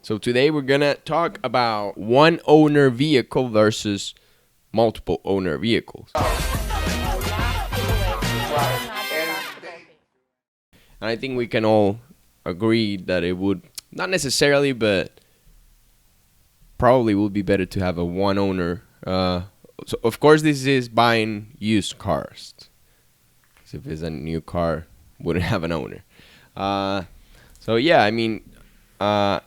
So today we're gonna talk about one owner vehicle versus multiple owner vehicles. And I think we can all agree that it would, not necessarily, but probably would be better to have a one owner. So of course this is buying used cars. So if it's a new car, wouldn't have an owner. So yeah, I mean,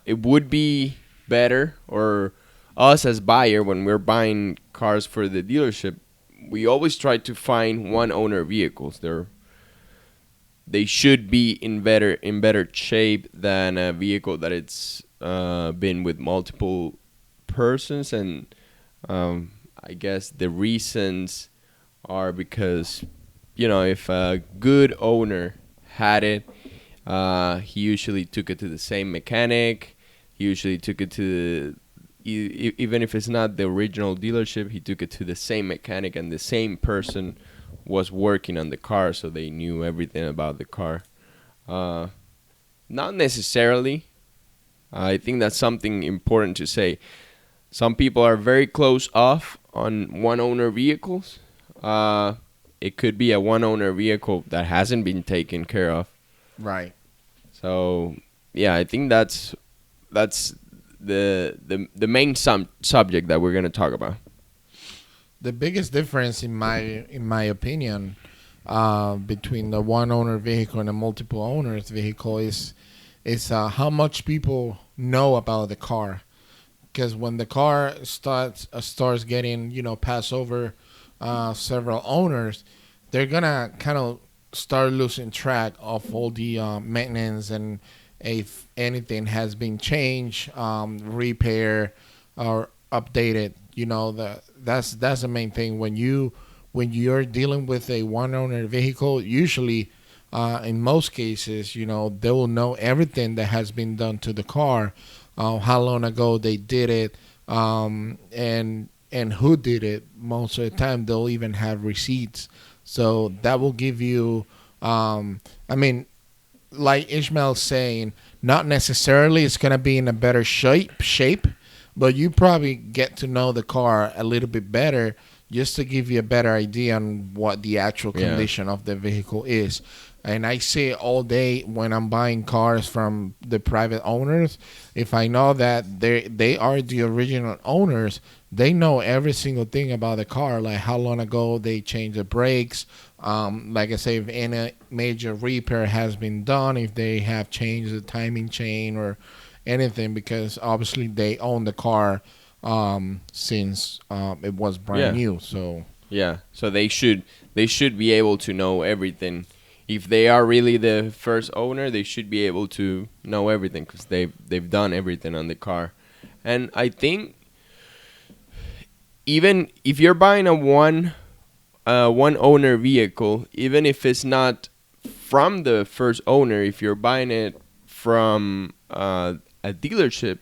it would be better, or us as buyer, when we're buying cars for the dealership, we always try to find one owner vehicles. They should be in better shape than a vehicle that it's been with multiple persons. And I guess the reasons are because, if a good owner had it, he usually took it to the same mechanic. He usually took it to even if it's not the original dealership, he took it to the same mechanic, and the same person was working on the car, so they knew everything about the car. Not necessarily. I think that's something important to say. Some people are very close off on one-owner vehicles. It could be a one-owner vehicle that hasn't been taken care of. Right. So, yeah, I think that's the main subject that we're going to talk about. The biggest difference, in my opinion, between the one owner vehicle and a multiple owners vehicle is how much people know about the car. Because when the car starts getting passed over several owners, they're gonna kind of start losing track of all the maintenance, and if anything has been changed, repair, or updated. That's the main thing when you're dealing with a one owner vehicle. Usually, in most cases, they will know everything that has been done to the car, how long ago they did it, and who did it. Most of the time, they'll even have receipts. So that will give you, like Ishmael's saying, not necessarily it's going to be in a better shape, but you probably get to know the car a little bit better just to give you a better idea on what the actual condition of the vehicle is. And I see it all day when I'm buying cars from the private owners. If I know that they are the original owners, they know every single thing about the car, like how long ago they changed the brakes. Like I say, if any major repair has been done, if they have changed the timing chain or anything, because obviously they own the car since it was brand new. So they should be able to know everything. If they are really the first owner, they should be able to know everything because they've done everything on the car. And I think even if you're buying a one owner vehicle, even if it's not from the first owner, if you're buying it from a dealership,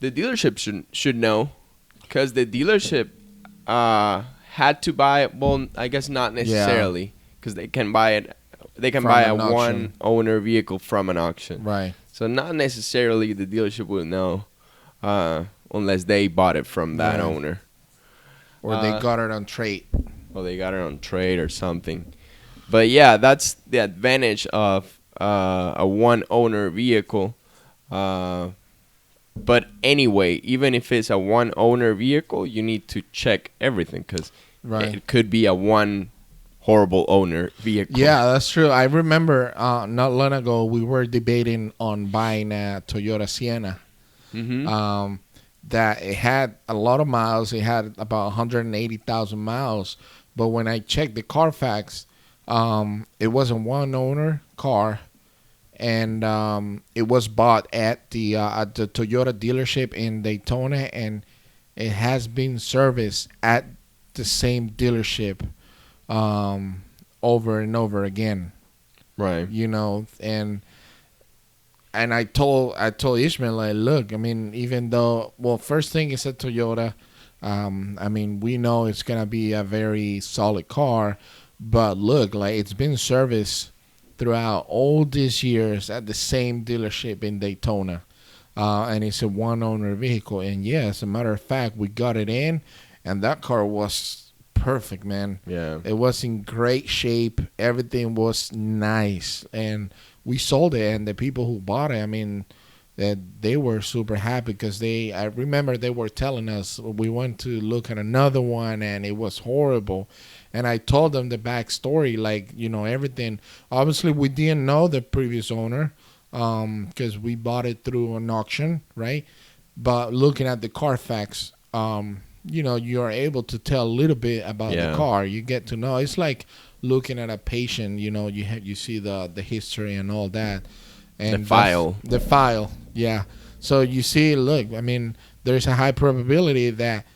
the dealership should know, because the dealership had to buy it. Well, I guess not necessarily, because they can buy it. They can buy a one owner vehicle from an auction. Right. So not necessarily the dealership will know unless they bought it from that owner. Or they got it on trade. Or they got it on trade or something. But yeah, that's the advantage of a one owner vehicle. But anyway, even if it's a one owner vehicle, you need to check everything, because it could be a one horrible owner vehicle. Yeah, that's true. I remember not long ago we were debating on buying a Toyota Sienna. Mm-hmm. That it had a lot of miles. It had about 180,000 miles. But when I checked the CARFAX, it was a one owner car, and it was bought at the Toyota dealership in Daytona, and it has been serviced at the same dealership over and over again. Right. And I told Ishmael, like, look, I mean, even though, well, first thing is a Toyota. I mean, we know it's gonna be a very solid car, but look, like, it's been serviced throughout all these years at the same dealership in Daytona. and it's a one-owner vehicle. And yeah, as a matter of fact, we got it in, and that car was perfect, man. Yeah. It was in great shape. Everything was nice, and we sold it. And the people who bought it, I mean, that they were super happy because I remember they were telling us we went to look at another one and it was horrible. And I told them the backstory, like, everything. Obviously, we didn't know the previous owner because we bought it through an auction, right? But looking at the CARFAX, you're able to tell a little bit about the car. You get to know. It's like looking at a patient. You see the history and all that. And the file, yeah. So you see, look, I mean, there's a high probability that,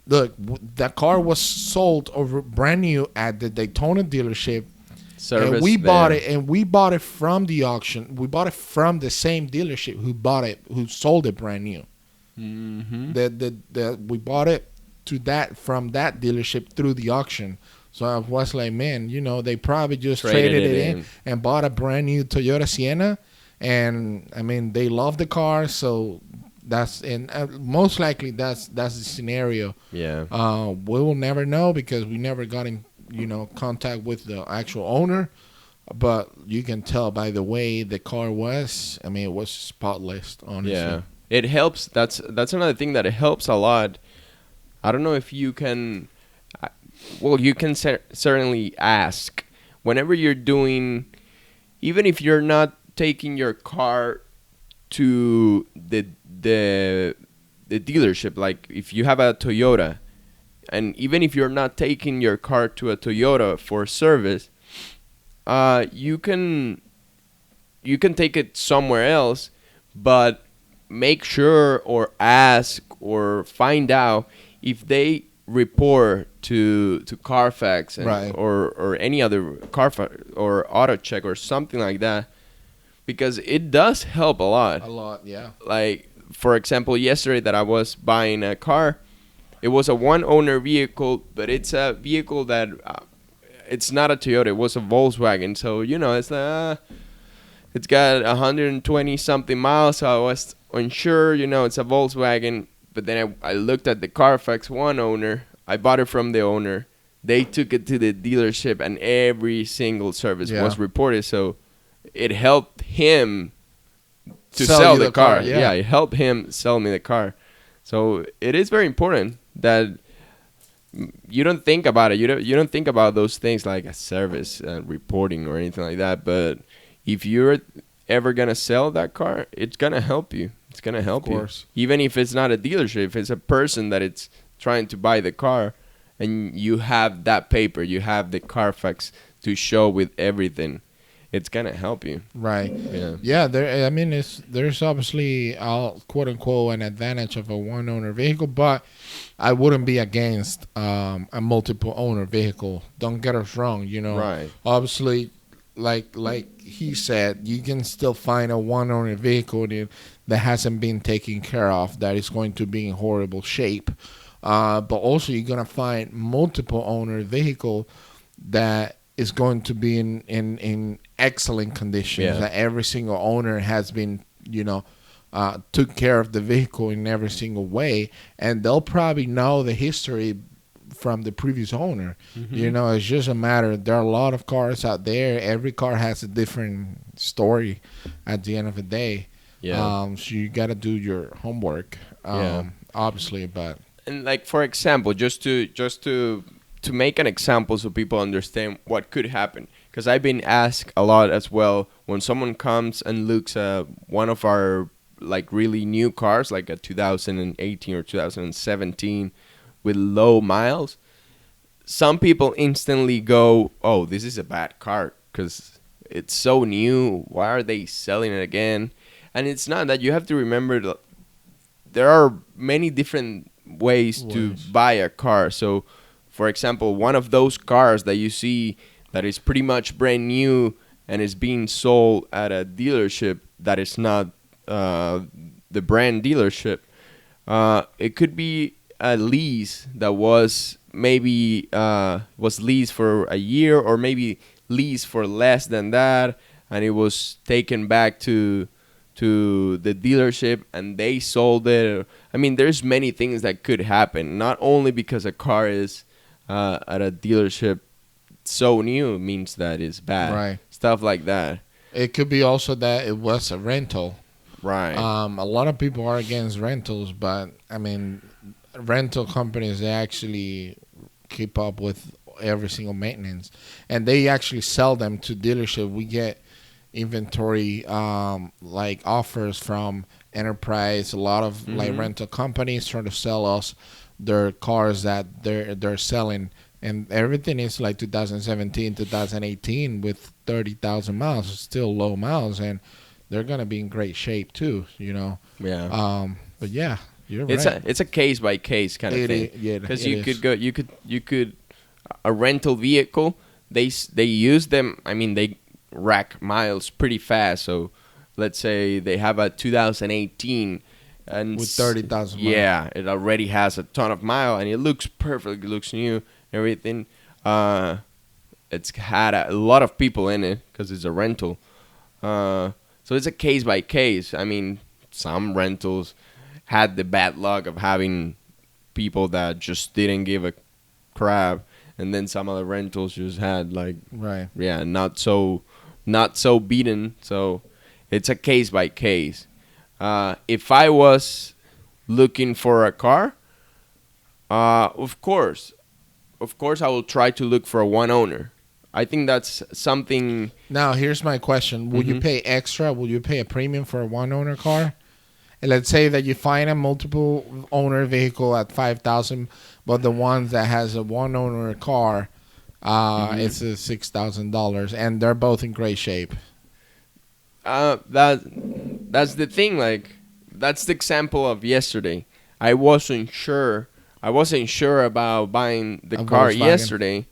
look, that car was sold over brand new at the Daytona dealership. Service and we bought it, and we bought it from the auction. We bought it from the same dealership who sold it brand new. Mm-hmm. We bought it from that dealership through the auction. So I was like, man, they probably just traded it in and bought a brand new Toyota Sienna. And I mean, they love the car, so most likely that's the scenario. Yeah. We will never know because we never got in contact with the actual owner, but you can tell by the way the car was. I mean, it was spotless, honestly. Yeah, it helps. That's another thing that it helps a lot. I don't know if you can. Well, you can certainly ask whenever you're doing, even if you're not taking your car to the dealership, like if you have a Toyota, and even if you're not taking your car to a Toyota for service, you can take it somewhere else, but make sure or ask or find out if they report to CARFAX Right. or any other CARFAX or auto check or something like that, because it does help a lot. A lot, yeah. Like, for example, yesterday that I was buying a car, it was a one-owner vehicle, but it's a vehicle that it's not a Toyota. It was a Volkswagen. So, it's got 120-something miles. So I was unsure, it's a Volkswagen. But then I looked at the CARFAX one owner. I bought it from the owner. They took it to the dealership, and every single service was reported. So it helped him to sell the car. Yeah, it helped him sell me the car. So it is very important that you don't think about it. You don't think about those things like a service reporting or anything like that. But if you're ever gonna sell that car, it's gonna help you. It's gonna help you. Even if it's not a dealership, if it's a person that it's trying to buy the car, and you have that paper, you have the CARFAX to show with everything, it's gonna help you. Right. Yeah. There's obviously quote unquote an advantage of a one owner vehicle, but I wouldn't be against a multiple owner vehicle. Don't get us wrong. Right. Obviously, like he said, you can still find a one owner vehicle that hasn't been taken care of, that is going to be in horrible shape. But also you're gonna find multiple owner vehicle that is going to be in excellent conditions. That every single owner has been, took care of the vehicle in every single way, and they'll probably know the history from the previous owner. Mm-hmm. It's just a matter. There are a lot of cars out there. Every car has a different story at the end of the day. Yeah. So you got to do your homework. Obviously, but. And like, for example, just to make an example so people understand what could happen, because I've been asked a lot as well when someone comes and looks at one of our like really new cars, like a 2018 or 2017 with low miles. Some people instantly go, "Oh, this is a bad car because it's so new. Why are they selling it again?" And it's not that. You have to remember that there are many different ways to buy a car. So, for example, one of those cars that you see that is pretty much brand new and is being sold at a dealership that is not the brand dealership, it could be a lease that was maybe was leased for a year, or maybe leased for less than that, and it was taken back to to the dealership and they sold it. I mean, there's many things that could happen. Not only because a car is at a dealership so new means that it's bad. Right. Stuff like that. It could be also that it was a rental. Right. A lot of people are against rentals, but I mean, rental companies, they actually keep up with every single maintenance, and they actually sell them to dealership. We get inventory like offers from Enterprise, a lot of like rental companies trying to sell us their cars that they're selling, and everything is like 2017, 2018 with 30,000 miles. It's still low miles, and they're gonna be in great shape too, you know. Yeah. But yeah, you're It's right. a case by case kind of thing. Yeah, Because it is. you could a rental vehicle. They use them. I mean, they rack miles pretty fast. So let's say they have a 2018 and With 30,000 miles. Yeah, it already has a ton of mile and it looks perfect. It looks new. And everything. It's had a lot of people in it because it's a rental. So it's a case by case. I mean, some rentals had the bad luck of having people that just didn't give a crap, and then some other rentals just had like, Right. yeah, not so beaten. So it's a case by case. If I was looking for a car, of course I will try to look for a one owner. I think that's something. Now, here's my question. Will you pay extra? Will you pay a premium for a one-owner car? And let's say that you find a multiple-owner vehicle at $5,000, but the one that has a one-owner car, it's $6,000, and they're both in great shape. That's the thing. Like, that's the example of yesterday. I wasn't sure about buying the A car Volkswagen. yesterday,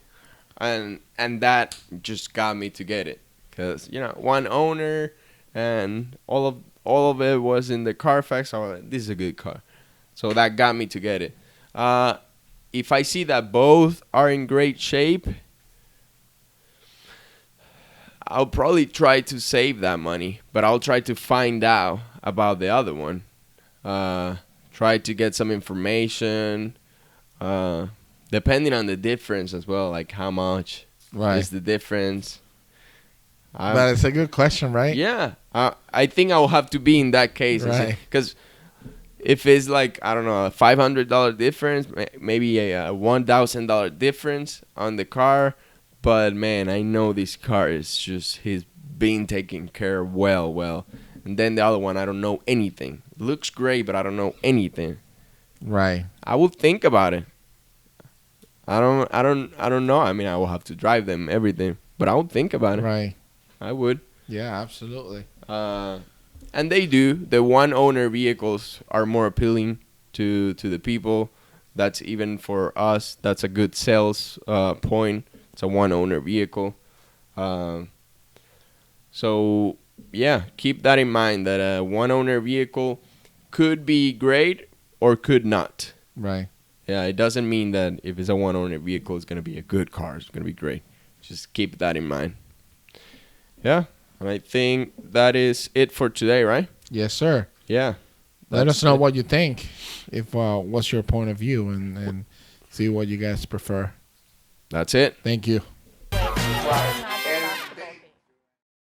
and that just got me to get it because one owner and all of it was in the CARFAX. I was like, this is a good car, so that got me to get it. If I see that both are in great shape, I'll probably try to save that money, but I'll try to find out about the other one. Try to get some information, depending on the difference as well, like how much is the difference. But it's a good question, right? Yeah, I think I'll have to be in that case, Right. because if it's like, I don't know, a $500 difference, maybe a $1,000 difference on the car. But man, I know this car is he's being taken care of well. And then the other one, I don't know anything. It looks great, but I don't know anything. Right. I will think about it. I don't know. I mean, I will have to drive them, everything, but I will think about it. Right. I would. Yeah, absolutely. And they do. The one owner vehicles are more appealing to the people. That's even for us. That's a good sales point. It's a one owner vehicle. So yeah, keep that in mind that a one owner vehicle could be great or could not. Right. Yeah, it doesn't mean that if it's a one owner vehicle, it's gonna be a good car. It's gonna be great. Just keep that in mind. Yeah, and I think that is it for today, right? Yes, sir. Yeah. Let us know what you think. If what's your point of view, and see what you guys prefer. That's it. Thank you. Right.